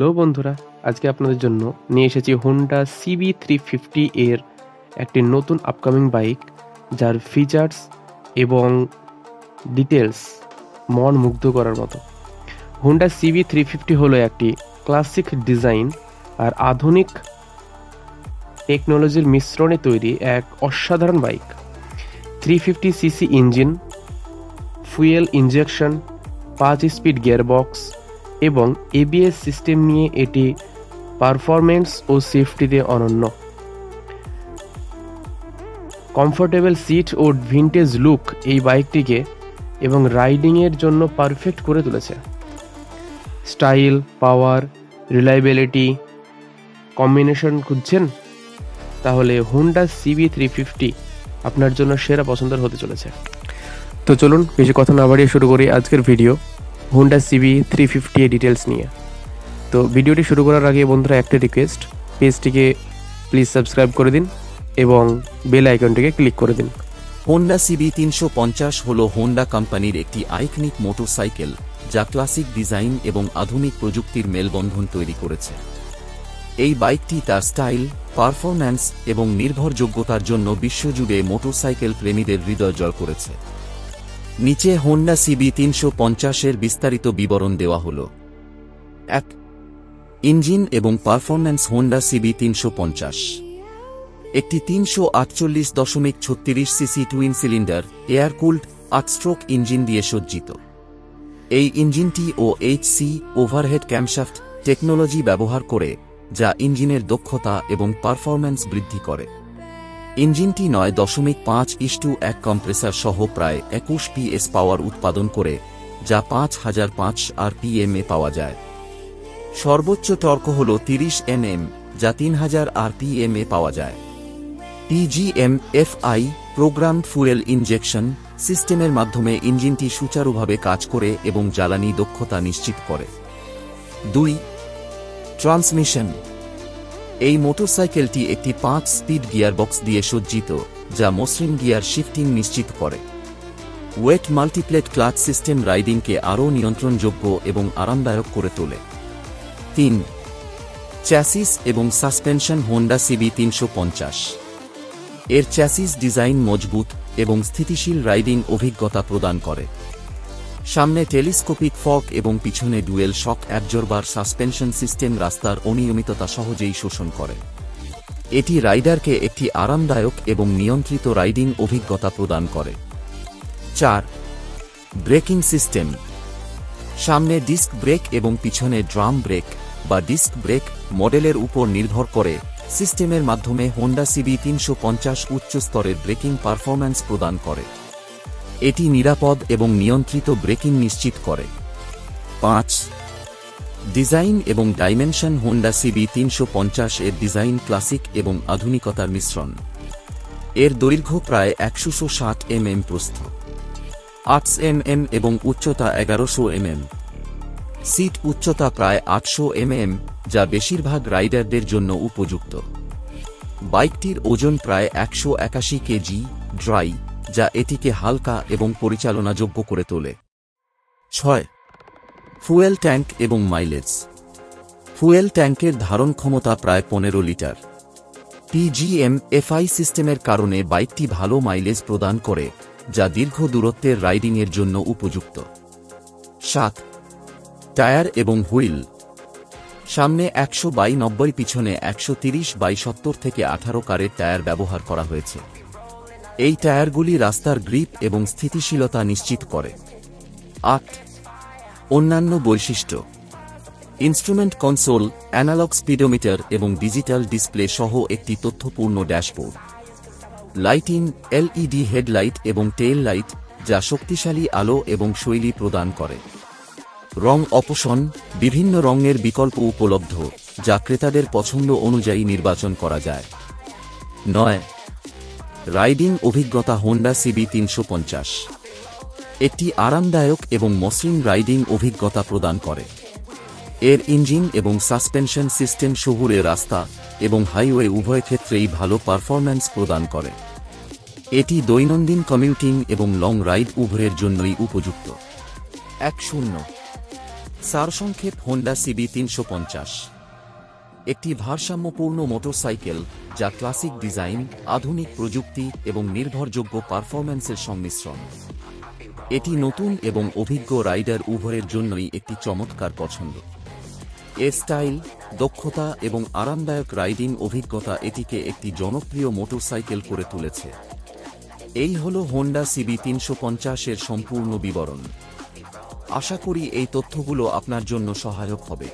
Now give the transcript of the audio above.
Hello বন্ধুরা, আজকে আপনাদের জন্য নিয়ে এসেছি হোন্ডা CB350 এর একটি নতুন আপকামিং বাইক, যার ফিচার্স এবং ডিটেলস মন মুগ্ধ করার মতো। হোন্ডা CB350 হলো একটি ক্লাসিক ডিজাইন আর আধুনিক টেকনোলজির মিশ্রণে তৈরি এক অসাধারণ bike. 350cc engine, fuel injection, 5 speed gearbox এবং ABS সিস্টেম নিয়ে এটি পারফরমেন্স ও সেফটিতে অনন্য। কমফোর্টেবল সিট ও ভিন্টেজ লুক এই বাইকটিকে এবং রাইডিংয়ের জন্য পারফেক্ট করে তুলেছে। স্টাইল, পাওয়ার, রিলায়েবিলিটি কম্বিনেশন খুঁজছেন? তাহলে হোন্ডা CB350 আপনার জন্য সেরা পছন্দের হতে চলেছে। তো চলুন বেশি কথা না বাড়িয়ে শুরু করি আজকের ভিডিও হোন্ডা CB350 এর ডিটেলস নিয়ে। তো ভিডিওটি শুরু করার আগে বন্ধুরা একটা রিকোয়েস্ট, পেজটিকে প্লিজ সাবস্ক্রাইব করে দিন এবং বেল আইকনটিকে ক্লিক করে দিন। হোন্ডা CB350 হল হোন্ডা কোম্পানির একটি আইকনিক মোটরসাইকেল, যা ক্লাসিক ডিজাইন এবং আধুনিক প্রযুক্তির মেলবন্ধন তৈরি করেছে। এই বাইকটি তার স্টাইল, পারফরম্যান্স এবং নির্ভরযোগ্যতার জন্য বিশ্বজুড়ে মোটরসাইকেল প্রেমীদের হৃদয় জয় করেছে। নিচে হোন্ডা CB350 এর বিস্তারিত বিবরণ দেওয়া হল। 1. ইঞ্জিন এবং পারফরম্যান্স। হোন্ডা CB350 একটি 348.36 CC twin cylinder air cooled 8 stroke engine দিয়ে সজ্জিত। এই ইঞ্জিনটি OHC ওভারহেড ক্যামশ্যাফট টেকনোলজি ব্যবহার করে, যা ইঞ্জিনের দক্ষতা এবং পারফরম্যান্স বৃদ্ধি করে। ইঞ্জিনটি 9.5:1 কম্প্রেসার সহ প্রায় 21 PS পাওয়ার উৎপাদন করে, যা 5005 RPM এ পাওয়া যায়। সর্বোচ্চ টর্ক হল 30 Nm, যা 3000 RPM এ পাওয়া যায়। PGM-FI প্রোগ্রামড ফুয়েল ইনজেকশন সিস্টেমের মাধ্যমে ইঞ্জিনটি সুচারুভাবে কাজ করে এবং জ্বালানি দক্ষতা নিশ্চিত করে। 2. ট্রান্সমিশন। এই মোটরসাইকেলটি একটি 5 স্পিড গিয়ারবক্স দিয়ে সজ্জিত, যা মসৃণ গিয়ার শিফটিং নিশ্চিত করে। ওয়েট মাল্টিপ্লেট ক্লাচ সিস্টেম রাইডিংকে আরও নিয়ন্ত্রণযোগ্য এবং আরামদায়ক করে তোলে। 3. চ্যাসিস এবং সাসপেনশন। হোন্ডা CB350 এর চ্যাসিস ডিজাইন মজবুত এবং স্থিতিশীল রাইডিং অভিজ্ঞতা প্রদান করে। সামনে টেলিস্কোপিক ফর্ক এবং পিছনে dual shock absorber suspension system রাস্তার অনিয়মিততা সহজেই শোষণ করে। এটি রাইডারকে একটি আরামদায়ক এবং নিয়ন্ত্রিত রাইডিং অভিজ্ঞতা প্রদান করে। 4. Braking system. সামনে ডিস্ক ব্রেক এবং পিছনে ড্রাম ব্রেক বা ডিস্ক ব্রেক মডেলের উপর নির্ভর করে সিস্টেমের মাধ্যমে হোন্ডা CB350 উচ্চ স্তরের ব্রেকিং পারফরম্যান্স প্রদান করে। এটি নিরাপদ এবং নিয়ন্ত্রিত ব্রেকিং নিশ্চিত করে। 5. ডিজাইন এবং ডাইমেনশন। হোন্ডা CB350 এর ডিজাইন ক্লাসিক এবং আধুনিকতার মিশ্রণ। এর দৈর্ঘ্য প্রায় 160 mm, প্রস্থ 8 mm এবং উচ্চতা 1100 mm। সিট উচ্চতা প্রায় 800 mm, যা বেশিরভাগ রাইডারদের জন্য উপযুক্ত। বাইকটির ওজন প্রায় 181 কেজি ড্রাই, যা এটিকে হালকা এবং পরিচালনাযোগ্য করে তোলে। 6. ফুয়েল ট্যাঙ্ক এবং মাইলেজ। ফুয়েল ট্যাঙ্কের ধারণ ক্ষমতা প্রায় 15 লিটার। PGM-FI সিস্টেমের কারণে বাইকটি ভালো মাইলেজ প্রদান করে, যা দীর্ঘ দূরত্বের রাইডিংয়ের জন্য উপযুক্ত। 7. টায়ার এবং হুইল। সামনে 100/90, পিছনে 130/70 থেকে 18 কারের টায়ার ব্যবহার করা হয়েছে। এই টায়ারগুলি রাস্তার গ্রিপ এবং স্থিতিশীলতা নিশ্চিত করে। 8. অন্যান্য বৈশিষ্ট্য। ইনস্ট্রুমেন্ট কনসোল, অ্যানালগ স্পিডোমিটার এবং ডিজিটাল ডিসপ্লে সহ একটি তথ্যপূর্ণ ড্যাশবোর্ড। লাইটিং, LED হেডলাইট এবং টেইল লাইট, যা শক্তিশালী আলো এবং শৈলী প্রদান করে। রং অপশন। বিভিন্ন রঙের বিকল্প উপলব্ধ, যা ক্রেতাদের পছন্দ অনুযায়ী নির্বাচন করা যায়। 9. রাইডিং অভিজ্ঞতা। হোন্ডা CB350 একটি আরামদায়ক এবং মসৃণ রাইডিং অভিজ্ঞতা প্রদান করে। এর ইঞ্জিন এবং সাসপেনশন সিস্টেম শহুরে রাস্তা এবং হাইওয়ে উভয় ক্ষেত্রেই ভালো পারফরম্যান্স প্রদান করে। এটি দৈনন্দিন কমিউটিং এবং লং রাইড উভয়ের জন্যই উপযুক্ত। 10. সারসংক্ষেপ: হোন্ডা সিবি 350 একটি ভারসাম্যপূর্ণ মোটরসাইকেল যা ক্লাসিক ডিজাইন, আধুনিক প্রযুক্তি এবং নির্ভরযোগ্য পারফরম্যান্সের সংমিশ্রণ। এটি নতুন এবং অভিজ্ঞ রাইডার উভয়ের জন্যই একটি চমৎকার পছন্দ। স্টাইল, দক্ষতা এবং আরামদায়ক রাইডিং অভিজ্ঞতা এটিকে একটি জনপ্রিয় মোটরসাইকেল করে তুলেছে। এই হল হোন্ডা সিবি 350 এর সম্পূর্ণ বিবরণ। আশা করি এই তথ্যগুলো আপনার জন্য সহায়ক হবে।